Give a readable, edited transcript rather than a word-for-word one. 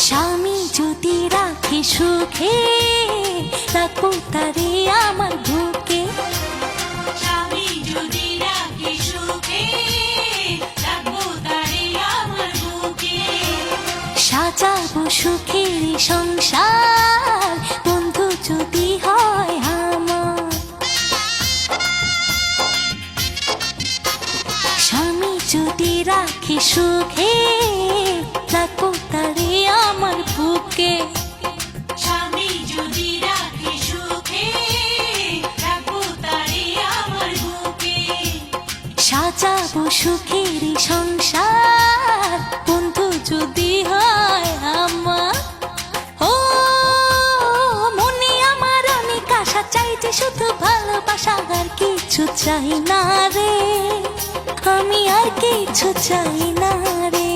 স্বামী যদি রাখে সুখে, রাখবো তারে আমার বুকে। স্বামী যদি রাখে সুখে, রাখবো তারে আমার বুকে। সাজাবো সুখের সংসার, বন্ধু যদি হয় আমার। স্বামী যদি রাখে সুখে, রাখবো তারে আমার বুকে। স্বামী যদি রাখে সুখে, রাখবো তারে আমার বুকে। সাজাবো সুখের সংসার, বন্ধু যদি হয় আমার। ও মনে আমার অনেক আশা, চাইছে শুধু ভালোবাসা, আর কিছু চাই না রে, আমি আর কিছু চাই না রে।